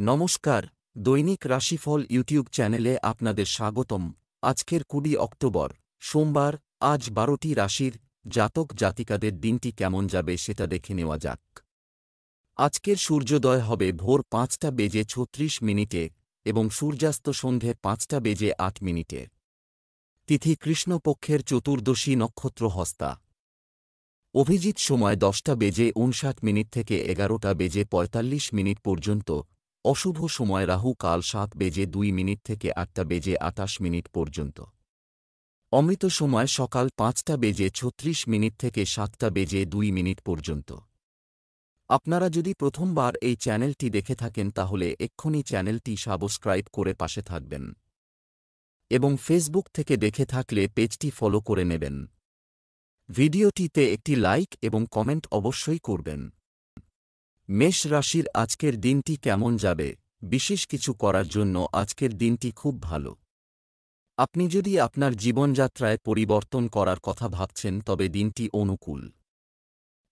নমস্কার, দৈনিক রাশিফল ইউটিউব চ্যানেলে আপনাদের স্বাগতম। আজকের 20 অক্টোবর, সোমবার। আজ 12টি রাশির জাতক জাতিকাদের দিনটি কেমন যাবে সেটা দেখে নেওয়া যাক। আজকের সূর্যোদয় হবে ভোর 5:36 এবং সূর্যাস্ত সন্ধে 5:08। তিথি কৃষ্ণপক্ষের চতুর্দশী নক্ষত্র হস্তা। অভিজিৎ সময় 10:59 থেকে 11:45 পর্যন্ত। অশুভ সময় রাহু কাল 7:02 থেকে 8:28 পর্যন্ত। অমৃত সময় সকাল 5:36 থেকে 7:02 পর্যন্ত। আপনারা যদি প্রথমবার এই চ্যানেলটি দেখে থাকেন তাহলে এক্ষুনি চ্যানেলটি সাবস্ক্রাইব করে পাশে থাকবেন এবং ফেসবুক থেকে দেখে থাকলে পেজটি ফলো করে নেবেন। ভিডিওটিতে একটি লাইক এবং কমেন্ট অবশ্যই করবেন। মেষ রাশির আজকের দিনটি কেমন যাবে? বিশেষ কিছু করার জন্য আজকের দিনটি খুব ভালো। আপনি যদি আপনার জীবনযাত্রায় পরিবর্তন করার কথা ভাবছেন তবে দিনটি অনুকূল।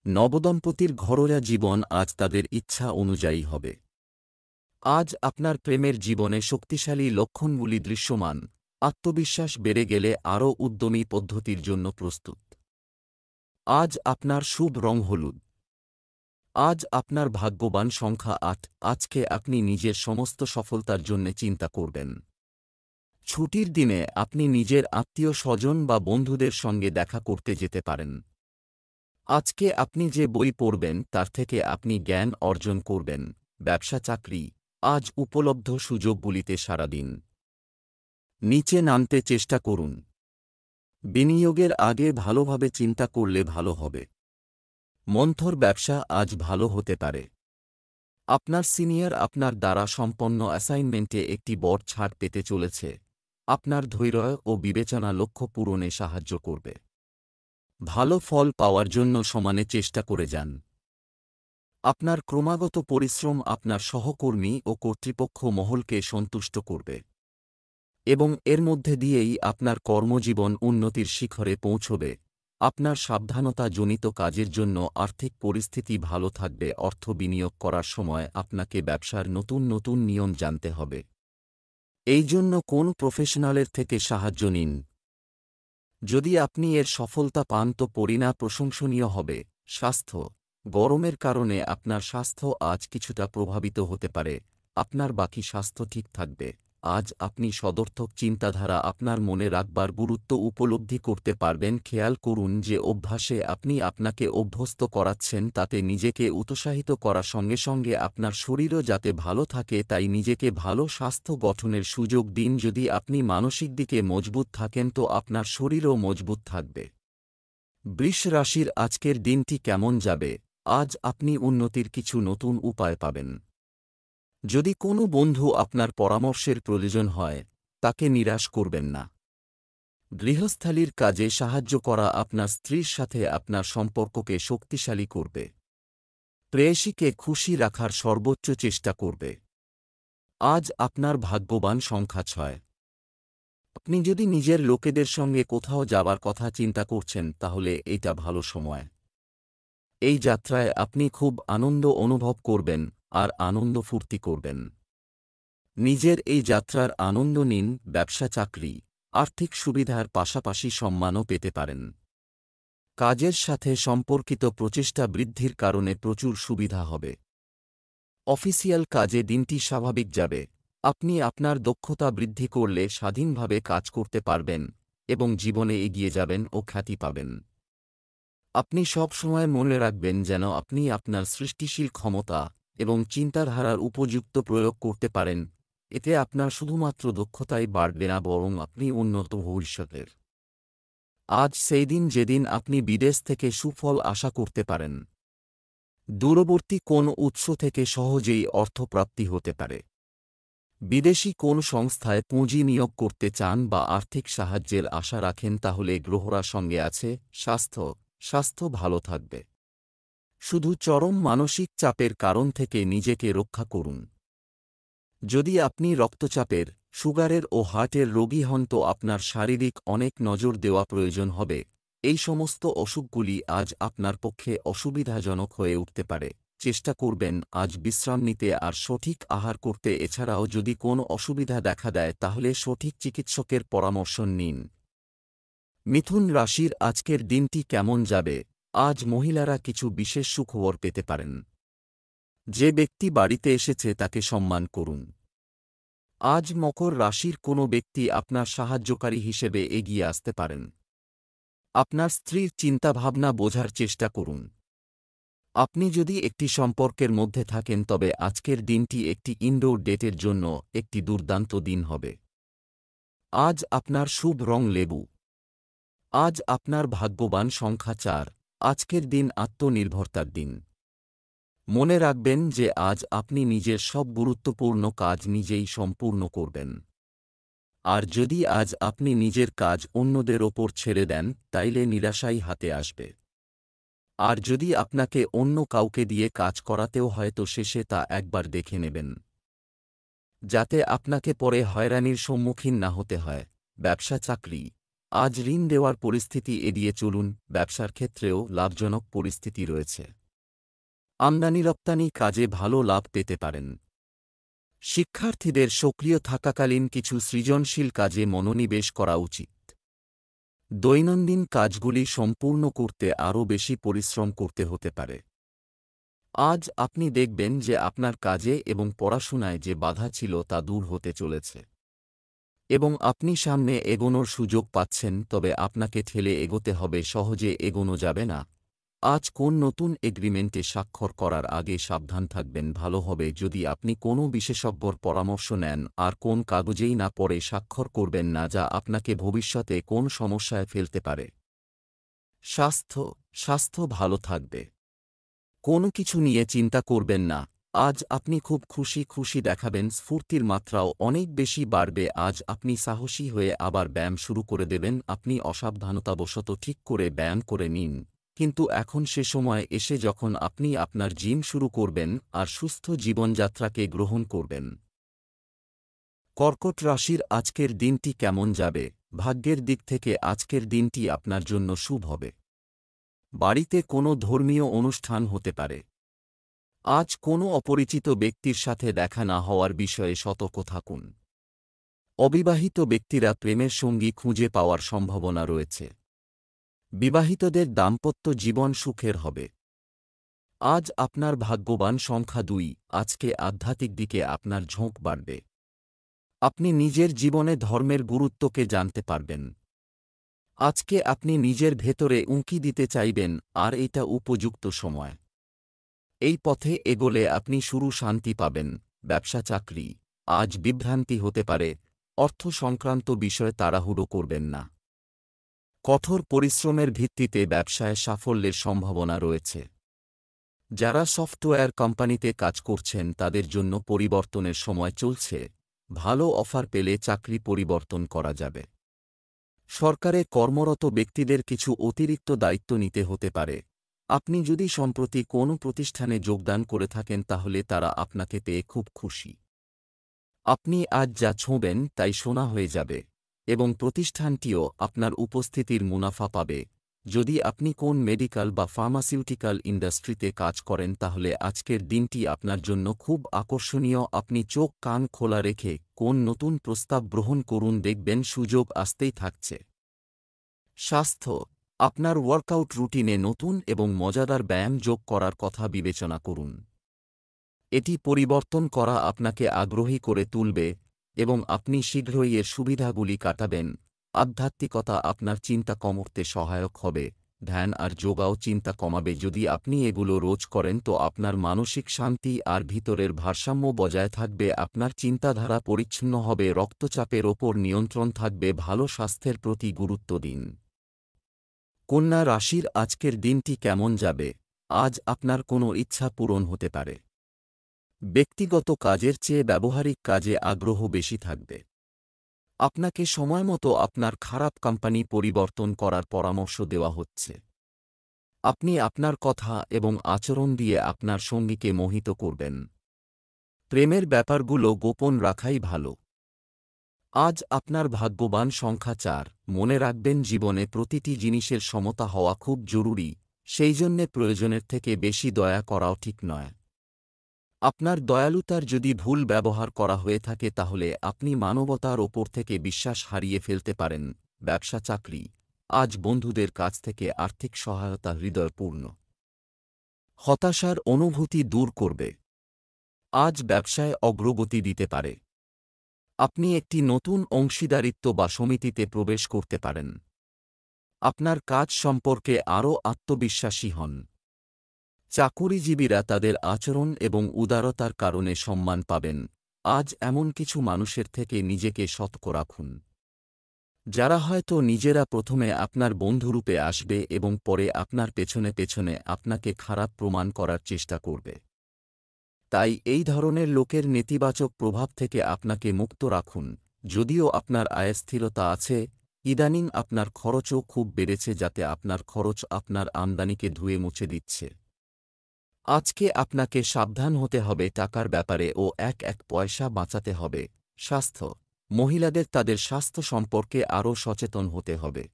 নবদম্পতির ঘরোয়া জীবন আজ তাদের ইচ্ছা অনুযায়ী হবে। আজ আপনার প্রেমের জীবনে শক্তিশালী লক্ষণগুলি দৃশ্যমান। আত্মবিশ্বাস বেড়ে গেলে আরও উদ্যমী পদ্ধতির জন্য প্রস্তুত। আজ আপনার শুভ রং হলুদ। আজ আপনার ভাগ্যবান সংখ্যা 8। আজকে আপনি নিজের সমস্ত সফলতার জন্য চিন্তা করবেন। ছুটির দিনে আপনি নিজের আত্মীয় স্বজন বা বন্ধুদের সঙ্গে দেখা করতে যেতে পারেন। আজকে আপনি যে বই পড়বেন তার থেকে আপনি জ্ঞান অর্জন করবেন। ব্যবসা চাকরি আজ উপলব্ধ সুযোগগুলিতে সারাদিন নিচে নামতে চেষ্টা করুন। বিনিয়োগের আগে ভালোভাবে চিন্তা করলে ভালো হবে। মন্থর ব্যবসা আজ ভালো হতে পারে। আপনার সিনিয়র আপনার দ্বারা সম্পন্ন অ্যাসাইনমেন্টে একটি বড় ছাড় পেতে চলেছে। আপনার ধৈর্য ও বিবেচনা লক্ষ্য পূরণে সাহায্য করবে। ভালো ফল পাওয়ার জন্য সমানে চেষ্টা করে যান। আপনার ক্রমাগত পরিশ্রম আপনার সহকর্মী ও কর্তৃপক্ষ মহলকে সন্তুষ্ট করবে এবং এর মধ্যে দিয়েই আপনার কর্মজীবন উন্নতির শিখরে পৌঁছবে। আপনার সাবধানতাজনিত কাজের জন্য আর্থিক পরিস্থিতি ভালো থাকবে। অর্থ বিনিয়োগ করার সময় আপনাকে ব্যবসার নতুন নতুন নিয়ম জানতে হবে। এই জন্য কোন প্রফেশনালের থেকে সাহায্য নিন। যদি আপনি এর সফলতা পান তো পরিণাম প্রশংসনীয় হবে। স্বাস্থ্য গরমের কারণে আপনার স্বাস্থ্য আজ কিছুটা প্রভাবিত হতে পারে। আপনার বাকি স্বাস্থ্য ঠিক থাকবে। আজ আপনি সদর্থক চিন্তাধারা আপনার মনে রাখবার গুরুত্ব উপলব্ধি করতে পারবেন। খেয়াল করুন যে অভ্যাসে আপনি আপনাকে অভ্যস্ত করাচ্ছেন তাতে নিজেকে উৎসাহিত করার সঙ্গে সঙ্গে আপনার শরীরও যাতে ভালো থাকে তাই নিজেকে ভালো স্বাস্থ্য গঠনের সুযোগ দিন। যদি আপনি মানসিক দিকে মজবুত থাকেন তো আপনার শরীরও মজবুত থাকবে। বৃষ রাশির আজকের দিনটি কেমন যাবে? আজ আপনি উন্নতির কিছু নতুন উপায় পাবেন। যদি কোনো বন্ধু আপনার পরামর্শের প্রয়োজন হয় তাকে নিরাশ করবেন না। গৃহস্থালির কাজে সাহায্য করা আপনার স্ত্রীর সাথে আপনার সম্পর্ককে শক্তিশালী করবে। প্রেয়সীকে খুশি রাখার সর্বোচ্চ চেষ্টা করবে। আজ আপনার ভাগ্যবান সংখ্যা 6। আপনি যদি নিজের লোকেদের সঙ্গে কোথাও যাবার কথা চিন্তা করছেন তাহলে এইটা ভালো সময়। এই যাত্রায় আপনি খুব আনন্দ অনুভব করবেন আর আনন্দ ফুর্তি করবেন। নিজের এই যাত্রার আনন্দ নিন। ব্যবসা চাকরি আর্থিক সুবিধার পাশাপাশি সম্মানও পেতে পারেন। কাজের সাথে সম্পর্কিত প্রচেষ্টা বৃদ্ধির কারণে প্রচুর সুবিধা হবে। অফিসিয়াল কাজে দিনটি স্বাভাবিক যাবে। আপনি আপনার দক্ষতা বৃদ্ধি করলে স্বাধীনভাবে কাজ করতে পারবেন এবং জীবনে এগিয়ে যাবেন ও খ্যাতি পাবেন। আপনি সব সময় মনে রাখবেন যেন আপনি আপনার সৃষ্টিশীল ক্ষমতা এবং চিন্তাধারার উপযুক্ত প্রয়োগ করতে পারেন। এতে আপনার শুধুমাত্র দক্ষতাই বাড়বে না বরং আপনি উন্নত ভবিষ্যতের। আজ সেই দিন যেদিন আপনি বিদেশ থেকে সুফল আশা করতে পারেন। দূরবর্তী কোন উৎস থেকে সহজেই অর্থপ্রাপ্তি হতে পারে। বিদেশি কোন সংস্থায় পুঁজি নিয়োগ করতে চান বা আর্থিক সাহায্যের আশা রাখেন তাহলে গ্রহরা সঙ্গে আছে। স্বাস্থ্য ভালো থাকবে। শুধু চরম মানসিক চাপের কারণ থেকে নিজেকে রক্ষা করুন। যদি আপনি রক্তচাপের, সুগারের ও হার্টের রোগী হন তো আপনার শারীরিক অনেক নজর দেওয়া প্রয়োজন হবে। এই সমস্ত অসুখগুলি আজ আপনার পক্ষে অসুবিধাজনক হয়ে উঠতে পারে। চেষ্টা করবেন আজ বিশ্রাম নিতে আর সঠিক আহার করতে। এছাড়াও যদি কোনো অসুবিধা দেখা দেয় তাহলে সঠিক চিকিৎসকের পরামর্শ নিন। মিথুন রাশির আজকের দিনটি কেমন যাবে? আজ মহিলারা কিছু বিশেষ সুখবর পেতে পারেন। যে ব্যক্তি বাড়িতে এসেছে তাকে সম্মান করুন। আজ মকর রাশির কোনো ব্যক্তি আপনার সাহায্যকারী হিসেবে এগিয়ে আসতে পারেন। আপনার স্ত্রীর চিন্তাভাবনা বোঝার চেষ্টা করুন। আপনি যদি একটি সম্পর্কের মধ্যে থাকেন তবে আজকের দিনটি একটি ইনডোর ডেটের জন্য একটি দুর্দান্ত দিন হবে। আজ আপনার শুভ রং লেবু। আজ আপনার ভাগ্যবান সংখ্যা 4। আজকের দিন আত্মনির্ভরতার দিন। মনে রাখবেন যে আজ আপনি নিজের সব গুরুত্বপূর্ণ কাজ নিজেই সম্পূর্ণ করবেন। আর যদি আজ আপনি নিজের কাজ অন্যদের ওপর ছেড়ে দেন তাইলে নিরাশাই হাতে আসবে। আর যদি আপনাকে অন্য কাউকে দিয়ে কাজ করাতেও হয়তো শেষে তা একবার দেখে নেবেন, যাতে আপনাকে পরে হয়রানির সম্মুখীন না হতে হয়। ব্যবসা চাকরি। আজ ঋণ দেওয়ার পরিস্থিতি এড়িয়ে চলুন। ব্যবসার ক্ষেত্রেও লাভজনক পরিস্থিতি রয়েছে। আমদানি রপ্তানি কাজে ভালো লাভ পেতে পারেন। শিক্ষার্থীদের সক্রিয় থাকাকালীন কিছু সৃজনশীল কাজে মনোনিবেশ করা উচিত। দৈনন্দিন কাজগুলি সম্পূর্ণ করতে আরও বেশি পরিশ্রম করতে হতে পারে। আজ আপনি দেখবেন যে আপনার কাজে এবং পড়াশোনায় যে বাধা ছিল তা দূর হতে চলেছে এবং আপনি সামনে এগোনোর সুযোগ পাচ্ছেন। তবে আপনাকে ঠেলে এগোতে হবে, সহজে এগোনো যাবে না। আজ কোন নতুন এগ্রিমেন্টে স্বাক্ষর করার আগে সাবধান থাকবেন। ভালো হবে যদি আপনি কোনো বিশেষজ্ঞর পরামর্শ নেন আর কোন কাগজেই না পড়ে স্বাক্ষর করবেন না, যা আপনাকে ভবিষ্যতে কোন সমস্যায় ফেলতে পারে। স্বাস্থ্য ভালো থাকবে। কোনো কিছু নিয়ে চিন্তা করবেন না। আজ আপনি খুব খুশি দেখাবেন। স্ফূর্তির মাত্রাও অনেক বেশি বাড়বে। আজ আপনি সাহসী হয়ে আবার ব্যায়াম শুরু করে দেবেন। আপনি অসাবধানতাবশত ঠিক করে ব্যায়াম করে নিন, কিন্তু এখন সে সময় এসে যখন আপনি আপনার জিম শুরু করবেন আর সুস্থ জীবনযাত্রাকে গ্রহণ করবেন। কর্কট রাশির আজকের দিনটি কেমন যাবে? ভাগ্যের দিক থেকে আজকের দিনটি আপনার জন্য শুভ হবে। বাড়িতে কোনো ধর্মীয় অনুষ্ঠান হতে পারে। আজ কোনো অপরিচিত ব্যক্তির সাথে দেখা না হওয়ার বিষয়ে সতর্ক থাকুন। অবিবাহিত ব্যক্তিরা প্রেমের সঙ্গী খুঁজে পাওয়ার সম্ভাবনা রয়েছে। বিবাহিতদের দাম্পত্য জীবন সুখের হবে। আজ আপনার ভাগ্যবান সংখ্যা 2। আজকে আধ্যাত্মিক দিকে আপনার ঝোঁক বাড়বে। আপনি নিজের জীবনে ধর্মের গুরুত্বকে জানতে পারবেন। আজকে আপনি নিজের ভেতরে উঁকি দিতে চাইবেন আর এটা উপযুক্ত সময়। এই পথে এগোলে আপনি শান্তি পাবেন। ব্যবসা চাকরি। আজ বিভ্রান্তি হতে পারে। অর্থ সংক্রান্ত বিষয়ে তাড়াহুড়ো করবেন না। কঠোর পরিশ্রমের ভিত্তিতে ব্যবসায় সাফল্যের সম্ভাবনা রয়েছে। যারা সফটওয়্যার কোম্পানিতে কাজ করছেন তাদের জন্য পরিবর্তনের সময় চলছে। ভালো অফার পেলে চাকরি পরিবর্তন করা যাবে। সরকারে কর্মরত ব্যক্তিদের কিছু অতিরিক্ত দায়িত্ব নিতে হতে পারে। আপনি যদি সম্প্রতি কোনো প্রতিষ্ঠানে যোগদান করে থাকেন তাহলে তারা আপনাকে পেয়ে খুব খুশি। আপনি আজ যা ছোঁবেন তাই সোনা হয়ে যাবে এবং প্রতিষ্ঠানটিও আপনার উপস্থিতির মুনাফা পাবে। যদি আপনি কোন মেডিকেল বা ফার্মাসিউটিক্যাল ইন্ডাস্ট্রিতে কাজ করেন তাহলে আজকের দিনটি আপনার জন্য খুব আকর্ষণীয়। আপনি চোখ কান খোলা রেখে কোন নতুন প্রস্তাব গ্রহণ করুন, দেখবেন সুযোগ আসতেই থাকছে। স্বাস্থ্য। আপনার ওয়ার্কআউট রুটিনে নতুন এবং মজাদার ব্যায়াম যোগ করার কথা বিবেচনা করুন। এটি পরিবর্তন করা আপনাকে আগ্রহী করে তুলবে এবং আপনি শীঘ্রই এর সুবিধাগুলি কাটাবেন। আধ্যাত্মিকতা আপনার চিন্তা কমাতে সহায়ক হবে। ধ্যান আর যোগাও চিন্তা কমাবে। যদি আপনি এগুলো রোজ করেন তো আপনার মানসিক শান্তি আর ভিতরের ভারসাম্য বজায় থাকবে। আপনার চিন্তাধারা পরিচ্ছন্ন হবে। রক্তচাপের ওপর নিয়ন্ত্রণ থাকবে। ভালো স্বাস্থ্যের প্রতি গুরুত্ব দিন। কন্যা রাশির আজকের দিনটি কেমন যাবে? আজ আপনার কোনো ইচ্ছা পূরণ হতে পারে। ব্যক্তিগত কাজের চেয়ে ব্যবহারিক কাজে আগ্রহ বেশি থাকবে। আপনাকে সময়মতো আপনার খারাপ কোম্পানি পরিবর্তন করার পরামর্শ দেওয়া হচ্ছে। আপনি আপনার কথা এবং আচরণ দিয়ে আপনার সঙ্গীকে মোহিত করবেন। প্রেমের ব্যাপারগুলো গোপন রাখাই ভালো। আজ আপনার ভাগ্যবান সংখ্যা 4। মনে রাখবেন জীবনে প্রতিটি জিনিসের সমতা হওয়া খুব জরুরি। সেই জন্যে প্রয়োজনের থেকে বেশি দয়া করাও ঠিক নয়। আপনার দয়ালুতার যদি ভুল ব্যবহার করা হয়ে থাকে তাহলে আপনি মানবতার ওপর থেকে বিশ্বাস হারিয়ে ফেলতে পারেন। ব্যবসা চাকরি, আজ বন্ধুদের কাছ থেকে আর্থিক সহায়তা হৃদয়পূর্ণ হতাশার অনুভূতি দূর করবে। আজ ব্যবসায় অগ্রগতি দিতে পারে। আপনি একটি নতুন অংশীদারিত্ব বা সমিতিতে প্রবেশ করতে পারেন। আপনার কাজ সম্পর্কে আরও আত্মবিশ্বাসী হন। চাকুরিজীবীরা তাদের আচরণ এবং উদারতার কারণে সম্মান পাবেন। আজ এমন কিছু মানুষের থেকে নিজেকে সতর্ক রাখুন, যারা হয়তো নিজেরা প্রথমে আপনার বন্ধুরূপে আসবে এবং পরে আপনার পেছনে পেছনে আপনাকে খারাপ প্রমাণ করার চেষ্টা করবে। তাই এই ধরনের লোকের নেতিবাচক প্রভাব থেকে আপনাকে মুক্ত রাখুন। যদিও আপনার আয় স্থিরতা আছে, ইদানিং আপনার খরচও খুব বেড়েছে, যাতে আপনার খরচ আপনার আমদানিকে ধুয়ে মুছে দিচ্ছে। আজকে আপনাকে সাবধান হতে হবে টাকার ব্যাপারে ও এক পয়সা বাঁচাতে হবে। স্বাস্থ্য, মহিলাদের তাদের স্বাস্থ্য সম্পর্কে আরও সচেতন হতে হবে।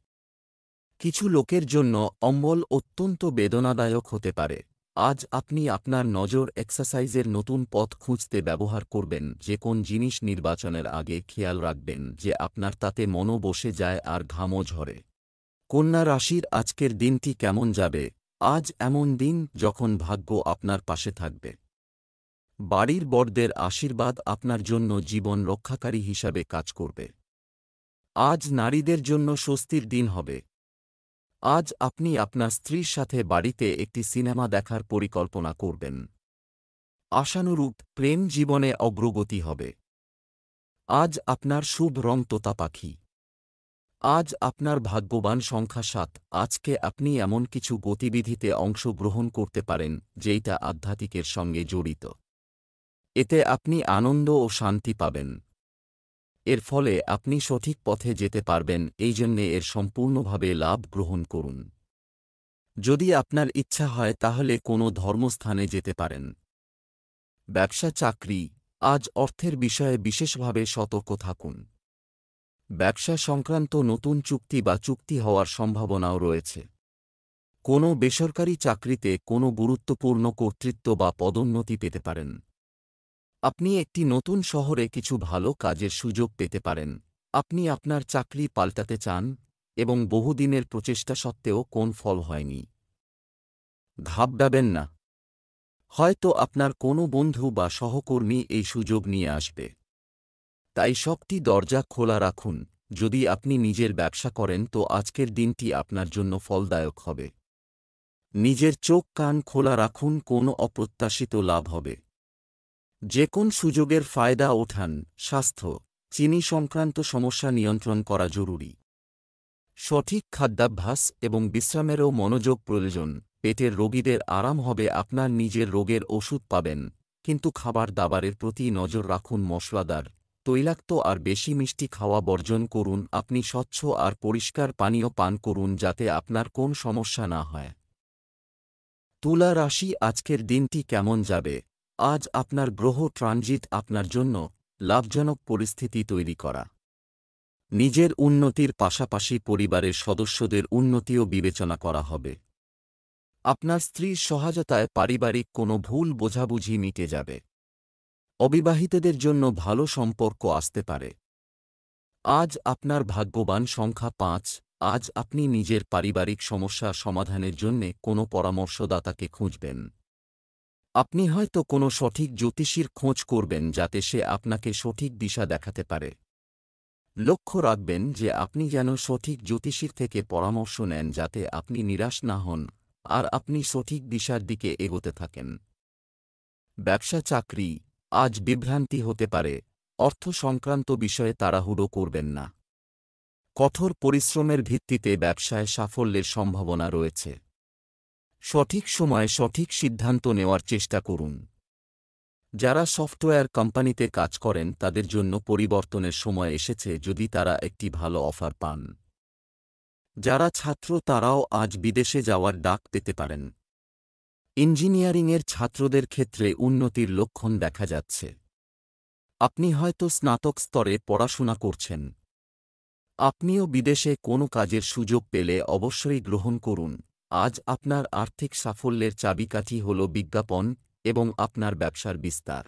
কিছু লোকের জন্য অম্বল অত্যন্ত বেদনাদায়ক হতে পারে। আজ আপনি আপনার নজর এক্সারসাইজের নতুন পথ খুঁজতে ব্যবহার করবেন। যে কোন জিনিস নির্বাচনের আগে খেয়াল রাখবেন যে আপনার তাতে মনও বসে যায় আর ঘামও ঝরে। কন্যা রাশির আজকের দিনটি কেমন যাবে? আজ এমন দিন যখন ভাগ্য আপনার পাশে থাকবে। বাড়ির বড়দের আশীর্বাদ আপনার জন্য জীবন রক্ষাকারী হিসাবে কাজ করবে। আজ নারীদের জন্য স্বস্তির দিন হবে। আজ আপনি আপনার স্ত্রীর সাথে বাড়িতে একটি সিনেমা দেখার পরিকল্পনা করবেন। আশানুরূপ প্রেম জীবনে অগ্রগতি হবে। আজ আপনার শুভ রং তোতা পাখি। আজ আপনার ভাগ্যবান সংখ্যা 7। আজকে আপনি এমন কিছু গতিবিধিতে অংশগ্রহণ করতে পারেন যেইটা আধ্যাত্মিকের সঙ্গে জড়িত। এতে আপনি আনন্দ ও শান্তি পাবেন। এর ফলে আপনি সঠিক পথে যেতে পারবেন, এই জন্যে এর সম্পূর্ণভাবে লাভ গ্রহণ করুন। যদি আপনার ইচ্ছা হয় তাহলে কোনো ধর্মস্থানে যেতে পারেন। ব্যবসা চাকরি, আজ অর্থের বিষয়ে বিশেষভাবে সতর্ক থাকুন। ব্যবসা সংক্রান্ত নতুন চুক্তি বা চুক্তি হওয়ার সম্ভাবনাও রয়েছে। কোনো বেসরকারি চাকরিতে কোনো গুরুত্বপূর্ণ কর্তৃত্ব বা পদোন্নতি পেতে পারেন। আপনি একটি নতুন শহরে কিছু ভালো কাজের সুযোগ পেতে পারেন। আপনি আপনার চাকরি পাল্টাতে চান এবং বহুদিনের প্রচেষ্টা সত্ত্বেও কোন ফল হয়নি। ঘাবড়াবেন না, হয়তো আপনার কোনো বন্ধু বা সহকর্মী এই সুযোগ নিয়ে আসবে। তাই সবটি দরজা খোলা রাখুন। যদি আপনি নিজের ব্যবসা করেন তো আজকের দিনটি আপনার জন্য ফলদায়ক হবে। নিজের চোখ কান খোলা রাখুন, কোনো অপ্রত্যাশিত লাভ হবে। যে কোন সুযোগের ফায়দা ওঠান। স্বাস্থ্য, চিনি সংক্রান্ত সমস্যা নিয়ন্ত্রণ করা জরুরি। সঠিক খাদ্যাভ্যাস এবং বিশ্রামেরও মনোযোগ প্রয়োজন। পেটের রোগীদের আরাম হবে, আপনার নিজের রোগের ওষুধ পাবেন, কিন্তু খাবার দাবারের প্রতি নজর রাখুন। মশলাদার, তৈলাক্ত আর বেশি মিষ্টি খাওয়া বর্জন করুন। আপনি স্বচ্ছ আর পরিষ্কার পানীয় পান করুন যাতে আপনার কোন সমস্যা না হয়। তুলা রাশি, আজকের দিনটি কেমন যাবে? আজ আপনার গ্রহ ট্রানজিট আপনার জন্য লাভজনক পরিস্থিতি তৈরি করা। নিজের উন্নতির পাশাপাশি পরিবারের সদস্যদের উন্নতিও বিবেচনা করা হবে। আপনার স্ত্রীর সহায়তায় পারিবারিক কোনো ভুল বোঝাবুঝি মিটে যাবে। অবিবাহিতদের জন্য ভালো সম্পর্ক আসতে পারে। আজ আপনার ভাগ্যবান সংখ্যা 5। আজ আপনি নিজের পারিবারিক সমস্যা সমাধানের জন্যে কোনো পরামর্শদাতাকে খুঁজবেন। আপনি হয়তো কোনো সঠিক জ্যোতিষীর খোঁজ করবেন যাতে সে আপনাকে সঠিক দিশা দেখাতে পারে। লক্ষ্য রাখবেন যে আপনি যেন সঠিক জ্যোতিষীর থেকে পরামর্শ নেন যাতে আপনি নিরাশ না হন আর আপনি সঠিক দিশার দিকে এগোতে থাকেন। ব্যবসা চাকরি, আজ বিভ্রান্তি হতে পারে। অর্থ সংক্রান্ত বিষয়ে তাড়াহুড়ো করবেন না। কঠোর পরিশ্রমের ভিত্তিতে ব্যবসায় সাফল্যের সম্ভাবনা রয়েছে। সঠিক সময়ে সঠিক সিদ্ধান্ত নেওয়ার চেষ্টা করুন। যারা সফটওয়্যার কোম্পানিতে কাজ করেন তাদের জন্য পরিবর্তনের সময় এসেছে যদি তারা একটি ভালো অফার পান। যারা ছাত্র তারাও আজ বিদেশে যাওয়ার ডাক পেতে পারেন। ইঞ্জিনিয়ারিংয়ের ছাত্রদের ক্ষেত্রে উন্নতির লক্ষণ দেখা যাচ্ছে। আপনি হয়তো স্নাতক স্তরে পড়াশোনা করছেন। আপনিও বিদেশে কোনো কাজের সুযোগ পেলে অবশ্যই গ্রহণ করুন। আজ আপনার আর্থিক সাফল্যের চাবিকাঠি হল বিজ্ঞাপন এবং আপনার ব্যবসার বিস্তার।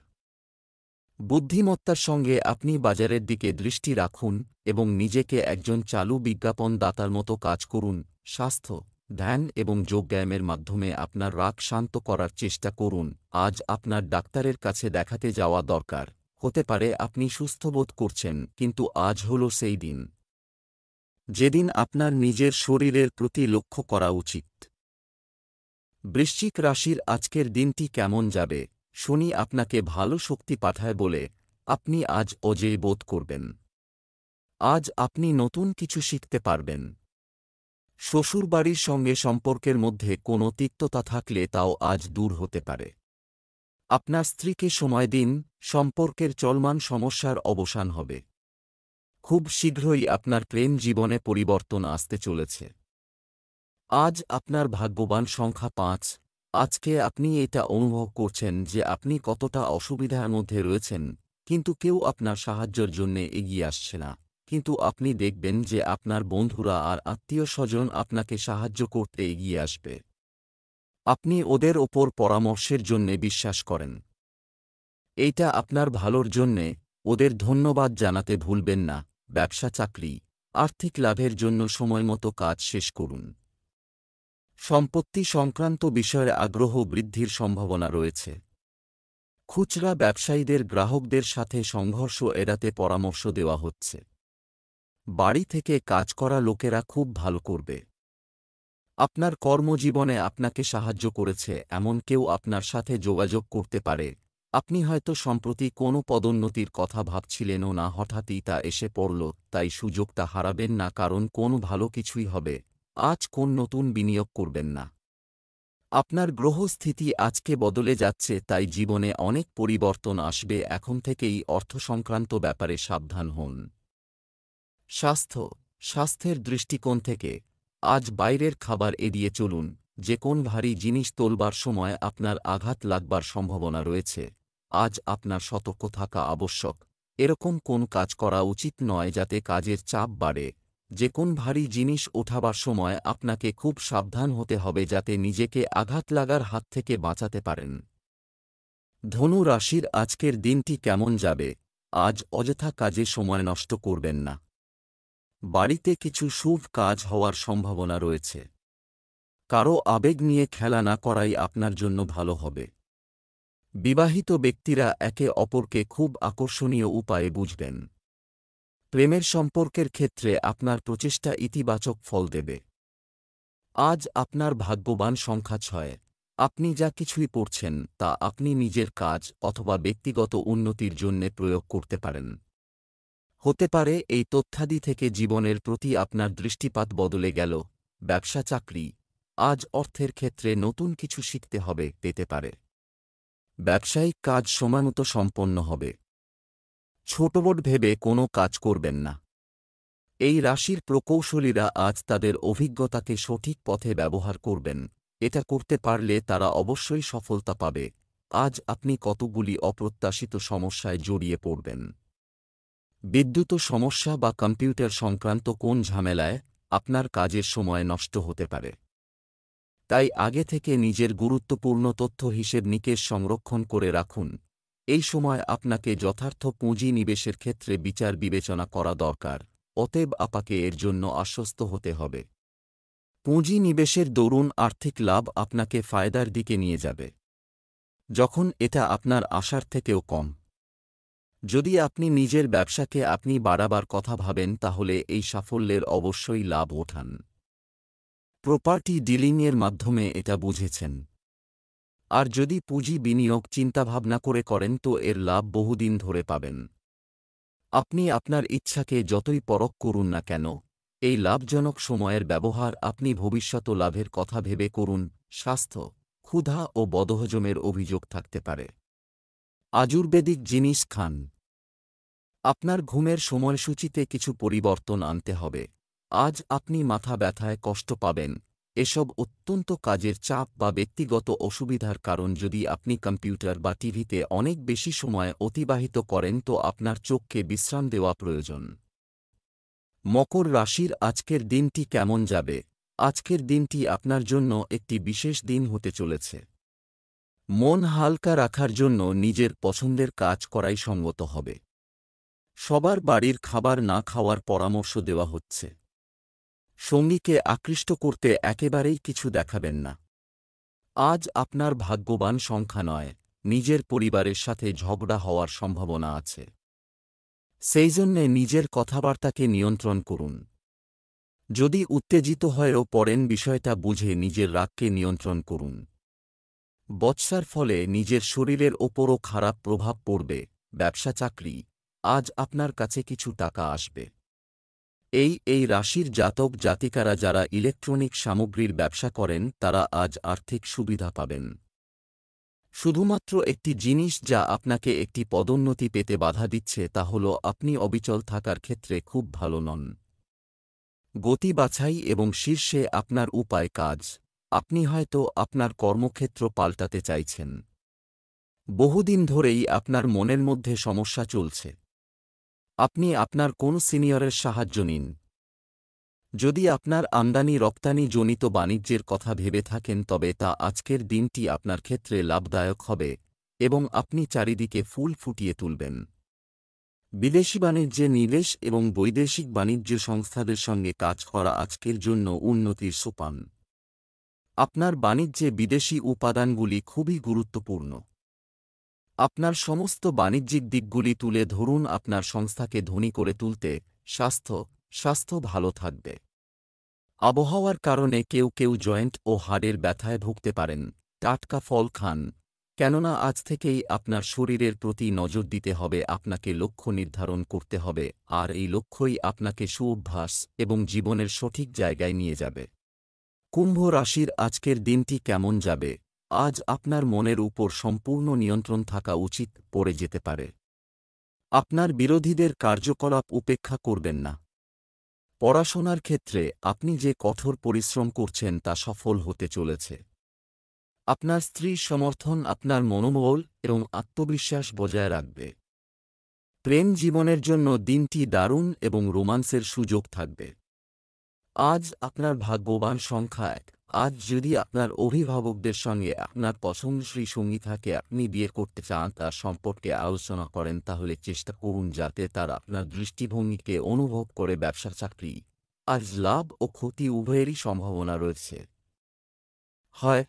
বুদ্ধিমত্তার সঙ্গে আপনি বাজারের দিকে দৃষ্টি রাখুন এবং নিজেকে একজন চালু বিজ্ঞাপনদাতার মতো কাজ করুন। স্বাস্থ্য, ধ্যান এবং যোগব্যায়ামের মাধ্যমে আপনার রাগ শান্ত করার চেষ্টা করুন। আজ আপনার ডাক্তারের কাছে দেখাতে যাওয়া দরকার। হতে পারে আপনি সুস্থ বোধ করছেন, কিন্তু আজ হল সেই দিন যেদিন আপনার নিজের শরীরের প্রতি লক্ষ্য করা উচিত। বৃশ্চিক রাশির আজকের দিনটি কেমন যাবে? শনি আপনাকে ভালো শক্তি পাঠায় বলে আপনি আজ অজেয় বোধ করবেন। আজ আপনি নতুন কিছু শিখতে পারবেন। শ্বশুরবাড়ির সঙ্গে সম্পর্কের মধ্যে কোনো তিক্ততা থাকলে তাও আজ দূর হতে পারে। আপনার স্ত্রীকে সময় দিন, সম্পর্কের চলমান সমস্যার অবসান হবে। খুব শীঘ্রই আপনার প্রেম জীবনে পরিবর্তন আসতে চলেছে। আজ আপনার ভাগ্যবান সংখ্যা ৫। আজকে আপনি এটা অনুভব করছেন যে আপনি কতটা অসুবিধার মধ্যে রয়েছেন, কিন্তু কেউ আপনার সাহায্যের জন্যে এগিয়ে আসছে না। কিন্তু আপনি দেখবেন যে আপনার বন্ধুরা আর আত্মীয়স্বজন আপনাকে সাহায্য করতে এগিয়ে আসবে। আপনি ওদের ওপর পরামর্শের জন্যে বিশ্বাস করেন। এইটা আপনার ভালোর জন্যে। ওদের ধন্যবাদ জানাতে ভুলবেন না। ব্যবসা, চাকরি, আর্থিক লাভের জন্য সময়মতো কাজ শেষ করুন। সম্পত্তি সংক্রান্ত বিষয়ে আগ্রহ বৃদ্ধির সম্ভাবনা রয়েছে। খুচরা ব্যবসায়ীদের গ্রাহকদের সাথে সংঘর্ষ এড়াতে পরামর্শ দেওয়া হচ্ছে। বাড়ি থেকে কাজ করা লোকেরা খুব ভালো করবে। আপনার কর্মজীবনে আপনাকে সাহায্য করেছে এমন কেউ আপনার সাথে যোগাযোগ করতে পারে। আপনি হয়তো সম্প্রতি কোনো পদোন্নতির কথা ভাবছিলেনও না, হঠাৎই তা এসে পড়ল। তাই সুযোগটা হারাবেন না, কারণ কোনো ভালো কিছুই হবে। আজ কোন নতুন বিনিয়োগ করবেন না। আপনার গ্রহস্থিতি আজকে বদলে যাচ্ছে, তাই জীবনে অনেক পরিবর্তন আসবে। এখন থেকেই অর্থ সংক্রান্ত ব্যাপারে সাবধান হন। স্বাস্থ্যের দৃষ্টিকোণ থেকে আজ বাইরের খাবার এড়িয়ে চলুন। যে কোন ভারী জিনিস তোলবার সময় আপনার আঘাত লাগবার সম্ভাবনা রয়েছে। আজ আপনার সতর্ক থাকা আবশ্যক। এরকম কোন কাজ করা উচিত নয় যাতে কাজের চাপ বাড়ে। যে কোন ভারী জিনিস ওঠাবার সময় আপনাকে খুব সাবধান হতে হবে যাতে নিজেকে আঘাত লাগার হাত থেকে বাঁচাতে পারেন। ধনু রাশির আজকের দিনটি কেমন যাবে? আজ অযথা কাজে সময় নষ্ট করবেন না। বাড়িতে কিছু শুভ কাজ হওয়ার সম্ভাবনা রয়েছে। কারো আবেগ নিয়ে খেলা না করাই আপনার জন্য ভালো হবে। বিবাহিত ব্যক্তিরা একে অপরকে খুব আকর্ষণীয় উপায়ে বুঝবেন। প্রেমের সম্পর্কের ক্ষেত্রে আপনার প্রচেষ্টা ইতিবাচক ফল দেবে। আজ আপনার ভাগ্যবান সংখ্যা ৬। আপনি যা কিছুই পড়ছেন তা আপনি নিজের কাজ অথবা ব্যক্তিগত উন্নতির জন্যে প্রয়োগ করতে পারেন। হতে পারে এই তথ্যাদি থেকে জীবনের প্রতি আপনার দৃষ্টিপাত বদলে গেল। ব্যবসা, চাকরি, আজ অর্থের ক্ষেত্রে নতুন কিছু শিখতে হবে, পেতে পারে। ব্যবসায়িক কাজ সময়মতো সম্পন্ন হবে। ছোটবোট ভেবে কোনো কাজ করবেন না। এই রাশির প্রকৌশলীরা আজ তাদের অভিজ্ঞতাকে সঠিক পথে ব্যবহার করবেন। এটা করতে পারলে তারা অবশ্যই সফলতা পাবে। আজ আপনি কতগুলি অপ্রত্যাশিত সমস্যায় জড়িয়ে পড়বেন। বিদ্যুৎ সমস্যা বা কম্পিউটার সংক্রান্ত কোন ঝামেলায় আপনার কাজের সময় নষ্ট হতে পারে। তাই আগে থেকে নিজের গুরুত্বপূর্ণ তথ্য হিসেব নিকেশ সংরক্ষণ করে রাখুন। এই সময় আপনাকে যথার্থ পুঁজি নিবেশের ক্ষেত্রে বিচার বিবেচনা করা দরকার। অতএব আপনাকে এর জন্য আশ্বস্ত হতে হবে। পুঁজি নিবেশের দরুন আর্থিক লাভ আপনাকে ফায়দার দিকে নিয়ে যাবে, যখন এটা আপনার আশার থেকেও কম। যদি আপনি নিজের ব্যবসাকে আপনি বাড়াবার কথা ভাবেন তাহলে এই সাফল্যের অবশ্যই লাভ ওঠান। প্রপার্টি ডিলিংয়ের মাধ্যমে এটা বুঝেছেন। আর যদি পুঁজি বিনিয়োগ চিন্তাভাবনা করে করেন তো এর লাভ বহুদিন ধরে পাবেন। আপনি আপনার ইচ্ছাকে যতই পরখ করুন না কেন, এই লাভজনক সময়ের ব্যবহার আপনি ভবিষ্যৎ লাভের কথা ভেবে করুন। স্বাস্থ্য, ক্ষুধা ও বদহজমের অভিযোগ থাকতে পারে। আয়ুর্বেদিক জিনিস খান। আপনার ঘুমের সময়সূচিতে কিছু পরিবর্তন আনতে হবে। আজ আপনি মাথা ব্যথায় কষ্ট পাবেন। এসব অত্যন্ত কাজের চাপ বা ব্যক্তিগত অসুবিধার কারণ। যদি আপনি কম্পিউটার বা টিভিতে অনেক বেশি সময় অতিবাহিত করেন তো আপনার চোখকে বিশ্রাম দেওয়া প্রয়োজন। মকর রাশির আজকের দিনটি কেমন যাবে? আজকের দিনটি আপনার জন্য একটি বিশেষ দিন হতে চলেছে। মন হালকা রাখার জন্য নিজের পছন্দের কাজ করাই সঙ্গত হবে। সবার বাড়ির খাবার না খাওয়ার পরামর্শ দেওয়া হচ্ছে। সঙ্গীকে আকৃষ্ট করতে একেবারেই কিছু দেখাবেন না। আজ আপনার ভাগ্যবান সংখ্যা নয়, নিজের পরিবারের সাথে ঝগড়া হওয়ার সম্ভাবনা আছে। সেইজন্যে নিজের কথাবার্তাকে নিয়ন্ত্রণ করুন। যদি উত্তেজিত হয়েও পড়েন, বিষয়টা বুঝে নিজের রাগকে নিয়ন্ত্রণ করুন। বর্ষার ফলে নিজের শরীরের ওপরও খারাপ প্রভাব পড়বে। ব্যবসা চাকরি, আজ আপনার কাছে কিছু টাকা আসবে। এই রাশির জাতক জাতিকারা যারা ইলেকট্রনিক সামগ্রীর ব্যবসা করেন তারা আজ আর্থিক সুবিধা পাবেন। শুধুমাত্র একটি জিনিস যা আপনাকে একটি পদোন্নতি পেতে বাধা দিচ্ছে তা হল আপনি অবিচল থাকার ক্ষেত্রে খুব ভালো নন। গতি বাছাই এবং শীর্ষে আপনার উপায় কাজ। আপনি হয়তো আপনার কর্মক্ষেত্র পাল্টাতে চাইছেন। বহুদিন ধরেই আপনার মনের মধ্যে সমস্যা চলছে। আপনি আপনার কোন সিনিয়রের সাহায্য নিন। যদি আপনার আমদানি রপ্তানি জনিত বাণিজ্যের কথা ভেবে থাকেন তবে তা আজকের দিনটি আপনার ক্ষেত্রে লাভদায়ক হবে এবং আপনি চারিদিকে ফুল ফুটিয়ে তুলবেন। বিদেশি বাণিজ্যে নিবেশ এবং বৈদেশিক বাণিজ্য সংস্থাদের সঙ্গে কাজ করা আজকের জন্য উন্নতির সোপান। আপনার বাণিজ্যে বিদেশি উপাদানগুলি খুবই গুরুত্বপূর্ণ। আপনার সমস্ত বাণিজ্যিক দিকগুলি তুলে ধরুন আপনার সংস্থাকে ধনী করে তুলতে। স্বাস্থ্য ভালো থাকবে। আবহাওয়ার কারণে কেউ কেউ জয়েন্ট ও হাড়ের ব্যথায় ভুগতে পারেন। টাটকা ফল খান, কেননা আজ থেকেই আপনার শরীরের প্রতি নজর দিতে হবে। আপনাকে লক্ষ্য নির্ধারণ করতে হবে, আর এই লক্ষ্যই আপনাকে সুঅভ্যাস এবং জীবনের সঠিক জায়গায় নিয়ে যাবে। কুম্ভ রাশির আজকের দিনটি কেমন যাবে? আজ আপনার মনের উপর সম্পূর্ণ নিয়ন্ত্রণ থাকা উচিত, পড়ে যেতে পারে। আপনার বিরোধীদের কার্যকলাপ উপেক্ষা করবেন না। পড়াশোনার ক্ষেত্রে আপনি যে কঠোর পরিশ্রম করছেন তা সফল হতে চলেছে। আপনার স্ত্রীর সমর্থন আপনার মনোবল এবং আত্মবিশ্বাস বজায় রাখবে। প্রেম জীবনের জন্য দিনটি দারুণ এবং রোমান্সের সুযোগ থাকবে। আজ আপনার ভাগ্যবান সংখ্যা 1। আজ যদি আপনার অভিভাবকদের সঙ্গে আপনার পছন্দসই সঙ্গী থাকে, আপনি বিয়ে করতে চান, তার সম্পর্কে আলোচনা করেন, তাহলে চেষ্টা করুন যাতে তার আপনার দৃষ্টিভঙ্গিকে অনুভব করে। ব্যবসা চাকরি, আজ লাভ ও ক্ষতি উভয়েরই সম্ভাবনা রয়েছে। হয়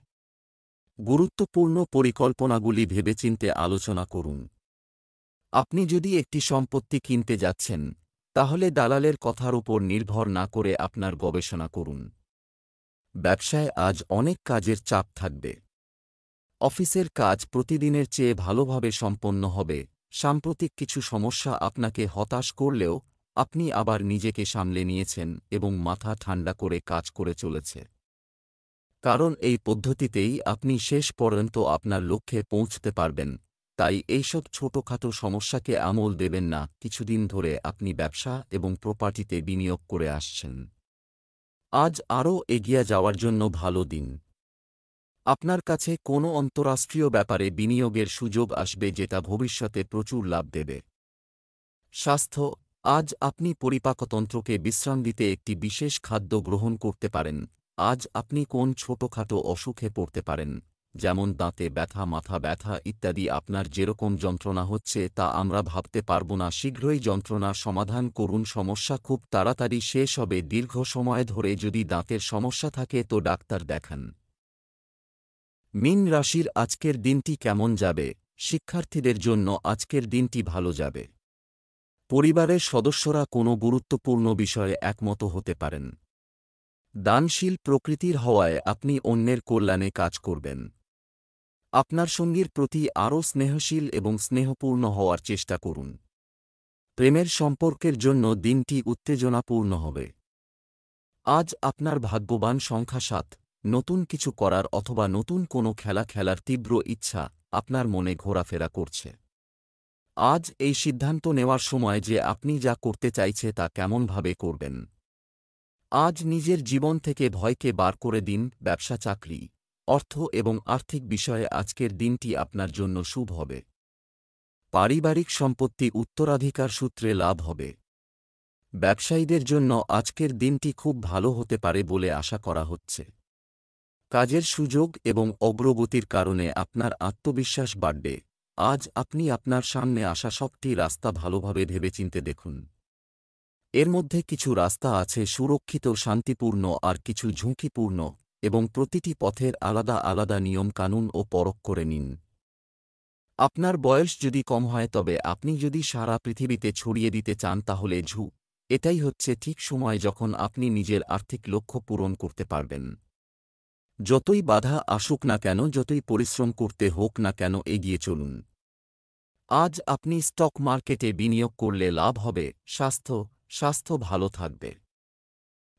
গুরুত্বপূর্ণ পরিকল্পনাগুলি ভেবেচিন্তে আলোচনা করুন। আপনি যদি একটি সম্পত্তি কিনতে যাচ্ছেন, তাহলে দালালের কথার উপর নির্ভর না করে আপনার গবেষণা করুন। ব্যবসায় আজ অনেক কাজের চাপ থাকবে। অফিসের কাজ প্রতিদিনের চেয়ে ভালোভাবে সম্পন্ন হবে। সাম্প্রতিক কিছু সমস্যা আপনাকে হতাশ করলেও আপনি আবার নিজেকে সামলে নিয়েছেন এবং মাথা ঠান্ডা করে কাজ করে চলেছে। কারণ এই পদ্ধতিতেই আপনি শেষ পর্যন্ত আপনার লক্ষ্যে পৌঁছতে পারবেন। তাই এইসব ছোটখাটো সমস্যাকে আমল দেবেন না। কিছুদিন ধরে আপনি ব্যবসা এবং প্রপার্টিতে বিনিয়োগ করে আসছেন। আজ আরও এগিয়ে যাওয়ার জন্য ভালো দিন। আপনার কাছে কোনো অন্তরাষ্ট্রীয় ব্যাপারে বিনিয়োগের সুযোগ আসবে যেটা ভবিষ্যতে প্রচুর লাভ দেবে। স্বাস্থ্য, আজ আপনি পরিপাকতন্ত্রকে বিশ্রাম দিতে একটি বিশেষ খাদ্য গ্রহণ করতে পারেন। আজ আপনি কোন ছোটখাটো অসুখে পড়তে পারেন, যেমন দাঁতে ব্যথা, মাথা ব্যথা ইত্যাদি। আপনার যেরকম যন্ত্রণা হচ্ছে তা আমরা ভাবতে পারব না। শীঘ্রই যন্ত্রণার সমাধান করুন। সমস্যা খুব তাড়াতাড়ি শেষ হবে। দীর্ঘ সময় ধরে যদি দাঁতের সমস্যা থাকে তো ডাক্তার দেখান। মীন রাশির আজকের দিনটি কেমন যাবে? শিক্ষার্থীদের জন্য আজকের দিনটি ভালো যাবে। পরিবারের সদস্যরা কোনো গুরুত্বপূর্ণ বিষয়ে একমত হতে পারেন। দানশীল প্রকৃতির হওয়ায় আপনি অন্যের কল্যাণে কাজ করবেন। আপনার সঙ্গীর প্রতি আরও স্নেহশীল এবং স্নেহপূর্ণ হওয়ার চেষ্টা করুন। প্রেমের সম্পর্কের জন্য দিনটি উত্তেজনাপূর্ণ হবে। আজ আপনার ভাগ্যবান সংখ্যা 7। নতুন কিছু করার অথবা নতুন কোনো খেলা খেলার তীব্র ইচ্ছা আপনার মনে ঘোরাফেরা করছে। আজ এই সিদ্ধান্ত নেওয়ার সময় যে আপনি যা করতে চাইছে তা কেমনভাবে করবেন। আজ নিজের জীবন থেকে ভয়কে বার করে দিন। ব্যবসা চাকরি, অর্থ এবং আর্থিক বিষয়ে আজকের দিনটি আপনার জন্য শুভ হবে। পারিবারিক সম্পত্তি উত্তরাধিকার সূত্রে লাভ হবে। ব্যবসায়ীদের জন্য আজকের দিনটি খুব ভালো হতে পারে বলে আশা করা হচ্ছে। কাজের সুযোগ এবং অগ্রগতির কারণে আপনার আত্মবিশ্বাস বাড়বে। আজ আপনি আপনার সামনে আসা সবটি রাস্তা ভালোভাবে ভেবেচিন্তে দেখুন। এর মধ্যে কিছু রাস্তা আছে সুরক্ষিত, শান্তিপূর্ণ, আর কিছু ঝুঁকিপূর্ণ, এবং প্রতিটি পথের আলাদা আলাদা নিয়মকানুন ও পরখ করে নিন। আপনার বয়স যদি কম হয়, তবে আপনি যদি সারা পৃথিবীতে ছড়িয়ে দিতে চান, তাহলে এটাই হচ্ছে ঠিক সময় যখন আপনি নিজের আর্থিক লক্ষ্য পূরণ করতে পারবেন। যতই বাধা আসুক না কেন, যতই পরিশ্রম করতে হোক না কেন, এগিয়ে চলুন। আজ আপনি স্টক মার্কেটে বিনিয়োগ করলে লাভ হবে। স্বাস্থ্য ভালো থাকবে।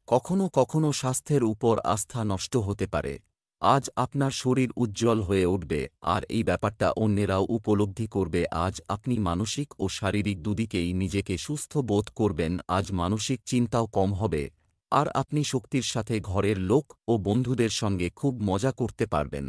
কখনো কখনো স্বাস্থ্যের উপর আস্থা নষ্ট হতে পারে। আজ আপনার শরীর উজ্জ্বল হয়ে উঠবে, আর এই ব্যাপারটা অন্যেরাও উপলব্ধি করবে। আজ আপনি মানসিক ও শারীরিক দুদিকেই নিজেকে সুস্থ বোধ করবেন। আজ মানসিক চিন্তাও কম হবে, আর আপনি শক্তির সাথে ঘরের লোক ও বন্ধুদের সঙ্গে খুব মজা করতে পারবেন।